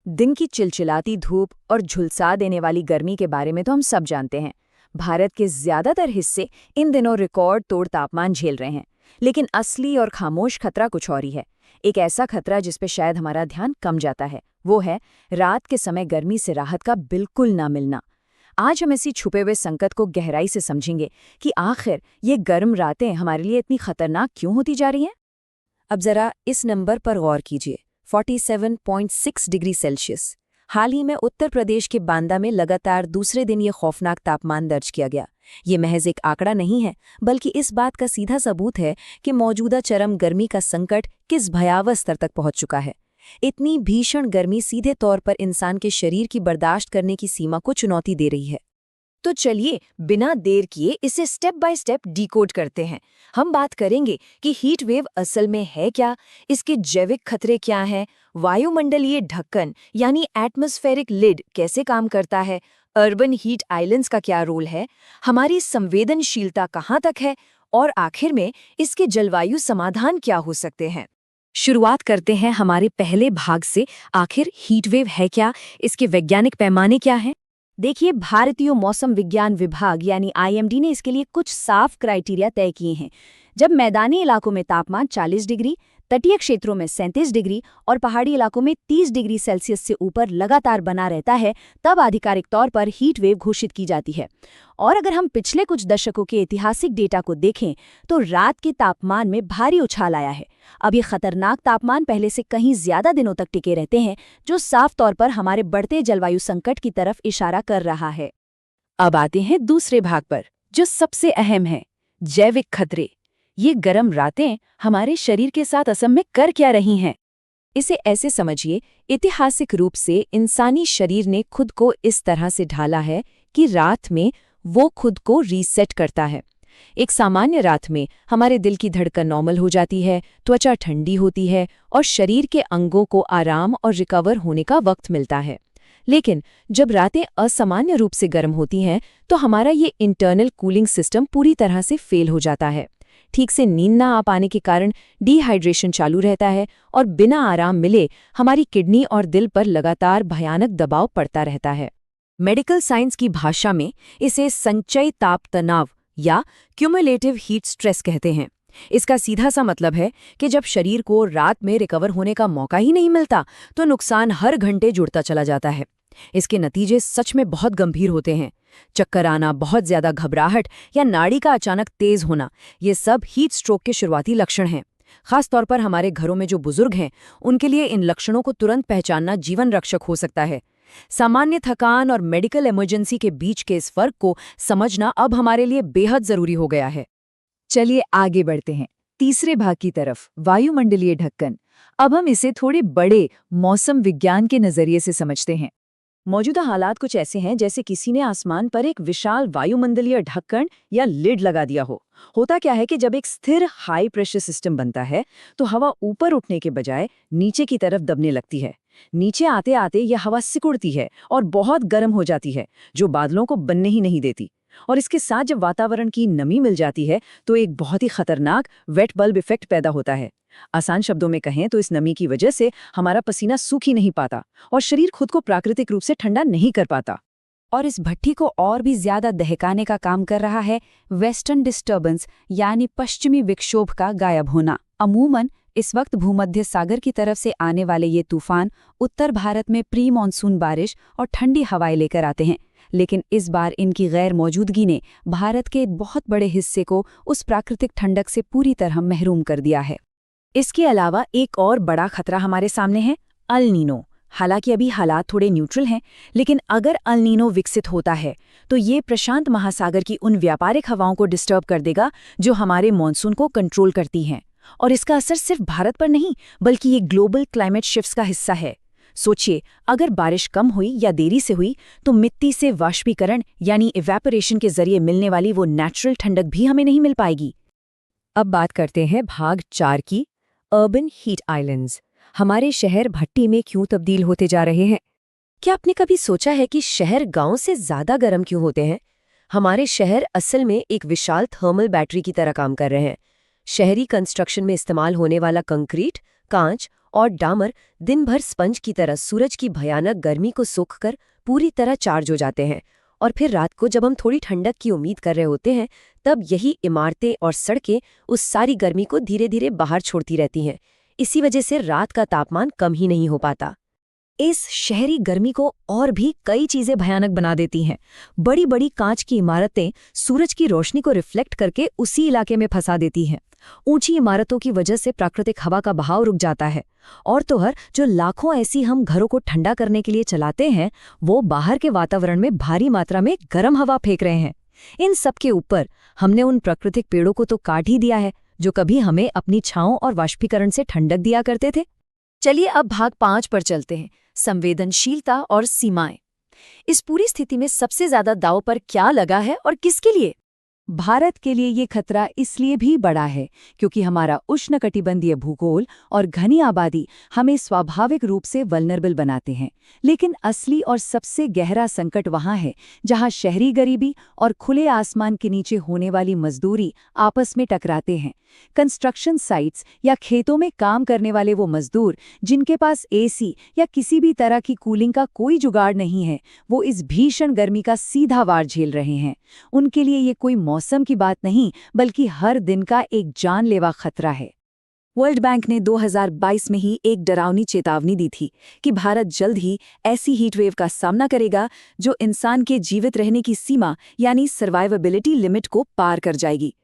दिन की चिलचिलाती धूप और झुलसा देने वाली गर्मी के बारे में तो हम सब जानते हैं। भारत के ज्यादातर हिस्से इन दिनों रिकॉर्ड तोड़ तापमान झेल रहे हैं। लेकिन असली और खामोश खतरा कुछ और ही है। एक ऐसा खतरा जिस पे शायद हमारा ध्यान कम जाता है, वो है रात के समय गर्मी से राहत का बिल्कुल ना मिलना। आज हम इसी छुपे हुए संकट को गहराई से समझेंगे कि आखिर ये गर्म रातें हमारे लिए इतनी खतरनाक क्यों होती जा रही हैं। अब जरा इस नंबर पर गौर कीजिए, 47.6 डिग्री सेल्सियस। हाल ही में उत्तर प्रदेश के बांदा में लगातार दूसरे दिन ये खौफनाक तापमान दर्ज किया गया। ये महज एक आंकड़ा नहीं है, बल्कि इस बात का सीधा सबूत है कि मौजूदा चरम गर्मी का संकट किस भयावह स्तर तक पहुंच चुका है। इतनी भीषण गर्मी सीधे तौर पर इंसान के शरीर की बर्दाश्त करने की सीमा को चुनौती दे रही है। तो चलिए बिना देर किए इसे स्टेप बाय स्टेप डिकोड करते हैं। हम बात करेंगे कि हीट वेव असल में है क्या, इसके जैविक खतरे क्या हैं, वायुमंडलीय ढक्कन यानी एटमॉस्फेरिक लिड कैसे काम करता है, अर्बन हीट आइलैंड्स का क्या रोल है, हमारी संवेदनशीलता कहाँ तक है, और आखिर में इसके जलवायु समाधान क्या हो सकते हैं। शुरुआत करते हैं हमारे पहले भाग से। आखिर हीट वेव है क्या, इसके वैज्ञानिक पैमाने क्या हैं। देखिए, भारतीय मौसम विज्ञान विभाग यानी आईएमडी ने इसके लिए कुछ साफ क्राइटेरिया तय किए हैं। जब मैदानी इलाकों में तापमान 40 डिग्री, तटीय क्षेत्रों में 37 डिग्री और पहाड़ी इलाकों में 30 डिग्री सेल्सियस से ऊपर लगातार बना रहता है, तब आधिकारिक तौर पर हीट वेव घोषित की जाती है। और अगर हम पिछले कुछ दशकों के ऐतिहासिक डेटा को देखें तो रात के तापमान में भारी उछाल आया है। अब ये खतरनाक तापमान पहले से कहीं ज्यादा दिनों तक टिके रहते हैं, जो साफ तौर पर हमारे बढ़ते जलवायु संकट की तरफ इशारा कर रहा है। अब आते हैं दूसरे भाग पर, जो सबसे अहम है, जैविक खतरे। ये गर्म रातें हमारे शरीर के साथ असम में कर क्या रही हैं। इसे ऐसे समझिए, ऐतिहासिक रूप से इंसानी शरीर ने खुद को इस तरह से ढाला है कि रात में वो खुद को रीसेट करता है। एक सामान्य रात में हमारे दिल की धड़कन नॉर्मल हो जाती है, त्वचा ठंडी होती है और शरीर के अंगों को आराम और रिकवर होने का वक्त मिलता है। लेकिन जब रातें असामान्य रूप से गर्म होती हैं तो हमारा ये इंटरनल कूलिंग सिस्टम पूरी तरह से फेल हो जाता है। ठीक से नींद ना आ पाने के कारण डिहाइड्रेशन चालू रहता है और बिना आराम मिले हमारी किडनी और दिल पर लगातार भयानक दबाव पड़ता रहता है। मेडिकल साइंस की भाषा में इसे संचयी ताप तनाव या क्यूमुलेटिव हीट स्ट्रेस कहते हैं। इसका सीधा सा मतलब है कि जब शरीर को रात में रिकवर होने का मौका ही नहीं मिलता तो नुकसान हर घंटे जुड़ता चला जाता है। इसके नतीजे सच में बहुत गंभीर होते हैं। चक्कर आना, बहुत ज्यादा घबराहट या नाड़ी का अचानक तेज होना, ये सब हीट स्ट्रोक के शुरुआती लक्षण हैं। खास तौर पर हमारे घरों में जो बुजुर्ग हैं, उनके लिए इन लक्षणों को तुरंत पहचानना जीवन रक्षक हो सकता है। सामान्य थकान और मेडिकल इमरजेंसी के बीच के इस फर्क को समझना अब हमारे लिए बेहद जरूरी हो गया है। चलिए आगे बढ़ते हैं तीसरे भाग की तरफ, वायुमंडलीय ढक्कन। अब हम इसे थोड़े बड़े मौसम विज्ञान के नजरिए से समझते हैं। मौजूदा हालात कुछ ऐसे हैं जैसे किसी ने आसमान पर एक विशाल वायुमंडलीय ढक्कन या लिड लगा दिया हो। होता क्या है कि जब एक स्थिर हाई प्रेशर सिस्टम बनता है तो हवा ऊपर उठने के बजाय नीचे की तरफ दबने लगती है। नीचे आते आते यह हवा सिकुड़ती है और बहुत गर्म हो जाती है, जो बादलों को बनने ही नहीं देती। और इसके साथ जब वातावरण की नमी मिल जाती है तो एक बहुत ही खतरनाक वेट बल्ब इफेक्ट पैदा होता है। आसान शब्दों में कहें तो इस नमी की वजह से हमारा पसीना सूख ही नहीं पाता और शरीर खुद को प्राकृतिक रूप से ठंडा नहीं कर पाता। और इस भट्ठी को और भी ज्यादा दहकाने का काम कर रहा है वेस्टर्न डिस्टर्बेंस यानी पश्चिमी विक्षोभ का गायब होना। अमूमन इस वक्त भूमध्य सागर की तरफ से आने वाले ये तूफान उत्तर भारत में प्री मानसून बारिश और ठंडी हवाएं लेकर आते हैं। लेकिन इस बार इनकी गैर मौजूदगी ने भारत के एक बहुत बड़े हिस्से को उस प्राकृतिक ठंडक से पूरी तरह महरूम कर दिया है। इसके अलावा एक और बड़ा खतरा हमारे सामने है, अल नीनो। हालांकि अभी हालात थोड़े न्यूट्रल हैं, लेकिन अगर अल नीनो विकसित होता है तो ये प्रशांत महासागर की उन व्यापारिक हवाओं को डिस्टर्ब कर देगा जो हमारे मॉनसून को कंट्रोल करती हैं। और इसका असर सिर्फ भारत पर नहीं, बल्कि ये ग्लोबल क्लाइमेट शिफ्ट्स का हिस्सा है। सोचिए, अगर बारिश कम हुई या देरी से हुई तो मिट्टी से वाष्पीकरण यानी इवेपोरेशन के जरिए मिलने वाली वो नेचुरल ठंडक भी हमें नहीं मिल पाएगी। अब बात करते हैं भाग 4 की, अर्बन हीट आइलैंड्स। हमारे शहर भट्टी में क्यों तब्दील होते जा रहे हैं? क्या आपने कभी सोचा है कि शहर गांव से ज्यादा गर्म क्यों होते हैं? हमारे शहर असल में एक विशाल थर्मल बैटरी की तरह काम कर रहे हैं। शहरी कंस्ट्रक्शन में इस्तेमाल होने वाला कंक्रीट, कांच और डामर दिन भर स्पंज की तरह सूरज की भयानक गर्मी को सोखकर पूरी तरह चार्ज हो जाते हैं। और फिर रात को जब हम थोड़ी ठंडक की उम्मीद कर रहे होते हैं, तब यही इमारतें और सड़कें उस सारी गर्मी को धीरे धीरे बाहर छोड़ती रहती हैं। इसी वजह से रात का तापमान कम ही नहीं हो पाता। इस शहरी गर्मी को और भी कई चीजें भयानक बना देती हैं। बड़ी बड़ी कांच की इमारतें सूरज की रोशनी को रिफ्लेक्ट करके उसी इलाके में फंसा देती हैं। ऊंची इमारतों की वजह से प्राकृतिक हवा का बहाव रुक जाता है। और तो हर जो लाखों ऐसी हम घरों को ठंडा करने के लिए चलाते हैं, वो बाहर के वातावरण में भारी मात्रा में गर्म हवा फेंक रहे हैं। इन सब के ऊपर हमने उन प्राकृतिक पेड़ों को तो काट ही दिया है जो कभी हमें अपनी छांव और वाष्पीकरण से ठंडक दिया करते थे। चलिए अब भाग 5 पर चलते हैं, संवेदनशीलता और सीमाएं। इस पूरी स्थिति में सबसे ज्यादा दांव पर क्या लगा है और किसके लिए? भारत के लिए ये खतरा इसलिए भी बड़ा है क्योंकि हमारा उष्णकटिबंधीय भूगोल और घनी आबादी हमें स्वाभाविक रूप से वल्नरेबल बनाते हैं। लेकिन असली और सबसे गहरा संकट वहाँ है जहाँ शहरी गरीबी और खुले आसमान के नीचे होने वाली मजदूरी आपस में टकराते हैं। कंस्ट्रक्शन साइट्स या खेतों में काम करने वाले वो मजदूर जिनके पास एसी या किसी भी तरह की कूलिंग का कोई जुगाड़ नहीं है, वो इस भीषण गर्मी का सीधा वार झेल रहे हैं। उनके लिए ये कोई मौसम की बात नहीं, बल्कि हर दिन का एक जानलेवा खतरा है। वर्ल्ड बैंक ने 2022 में ही एक डरावनी चेतावनी दी थी कि भारत जल्द ही ऐसी हीटवेव का सामना करेगा जो इंसान के जीवित रहने की सीमा यानी सर्वाइवेबिलिटी लिमिट को पार कर जाएगी।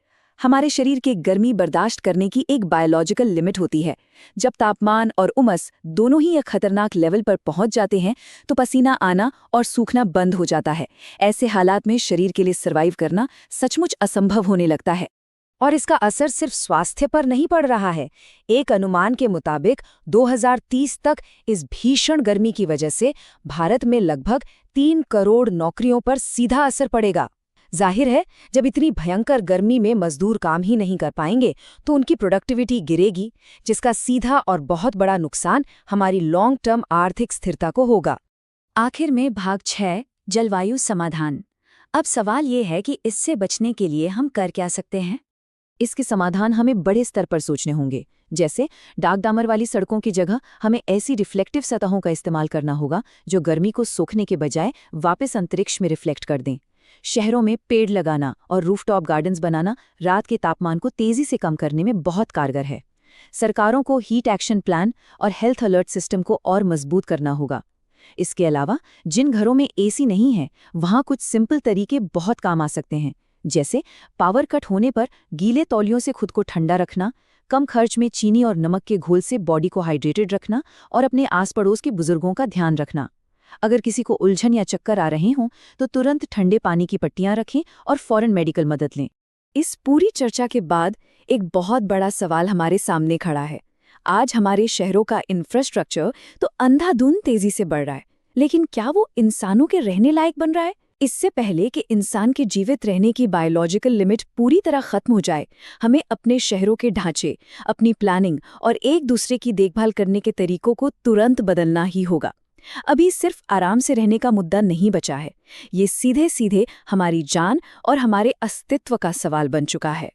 हमारे शरीर के गर्मी बर्दाश्त करने की एक बायोलॉजिकल लिमिट होती है। जब तापमान और उमस दोनों ही एक खतरनाक लेवल पर पहुंच जाते हैं तो पसीना आना और सूखना बंद हो जाता है। ऐसे हालात में शरीर के लिए सर्वाइव करना सचमुच असंभव होने लगता है। और इसका असर सिर्फ स्वास्थ्य पर नहीं पड़ रहा है। एक अनुमान के मुताबिक 2030 तक इस भीषण गर्मी की वजह से भारत में लगभग 3 करोड़ नौकरियों पर सीधा असर पड़ेगा। जाहिर है, जब इतनी भयंकर गर्मी में मजदूर काम ही नहीं कर पाएंगे तो उनकी प्रोडक्टिविटी गिरेगी, जिसका सीधा और बहुत बड़ा नुकसान हमारी लॉन्ग टर्म आर्थिक स्थिरता को होगा। आखिर में भाग 6, जलवायु समाधान। अब सवाल ये है कि इससे बचने के लिए हम कर क्या सकते हैं? इसके समाधान हमें बड़े स्तर पर सोचने होंगे। जैसे दाग डामर वाली सड़कों की जगह हमें ऐसी रिफ्लेक्टिव सतहों का इस्तेमाल करना होगा जो गर्मी को सोखने के बजाय वापस अंतरिक्ष में रिफ्लेक्ट कर दें। शहरों में पेड़ लगाना और रूफटॉप गार्डन्स बनाना रात के तापमान को तेजी से कम करने में बहुत कारगर है। सरकारों को हीट एक्शन प्लान और हेल्थ अलर्ट सिस्टम को और मजबूत करना होगा। इसके अलावा जिन घरों में एसी नहीं है, वहाँ कुछ सिंपल तरीके बहुत काम आ सकते हैं, जैसे पावर कट होने पर गीले तौलियों से खुद को ठंडा रखना, कम खर्च में चीनी और नमक के घोल से बॉडी को हाइड्रेटेड रखना और अपने आस पड़ोस के बुजुर्गों का ध्यान रखना। अगर किसी को उलझन या चक्कर आ रहे हों तो तुरंत ठंडे पानी की पट्टियां रखें और फौरन मेडिकल मदद लें। इस पूरी चर्चा के बाद एक बहुत बड़ा सवाल हमारे सामने खड़ा है। आज हमारे शहरों का इंफ्रास्ट्रक्चर तो अंधाधुंध तेजी से बढ़ रहा है, लेकिन क्या वो इंसानों के रहने लायक बन रहा है? इससे पहले कि इंसान के जीवित रहने की बायोलॉजिकल लिमिट पूरी तरह खत्म हो जाए, हमें अपने शहरों के ढांचे, अपनी प्लानिंग और एक दूसरे की देखभाल करने के तरीकों को तुरंत बदलना ही होगा। अभी सिर्फ आराम से रहने का मुद्दा नहीं बचा है, ये सीधे सीधे हमारी जान और हमारे अस्तित्व का सवाल बन चुका है।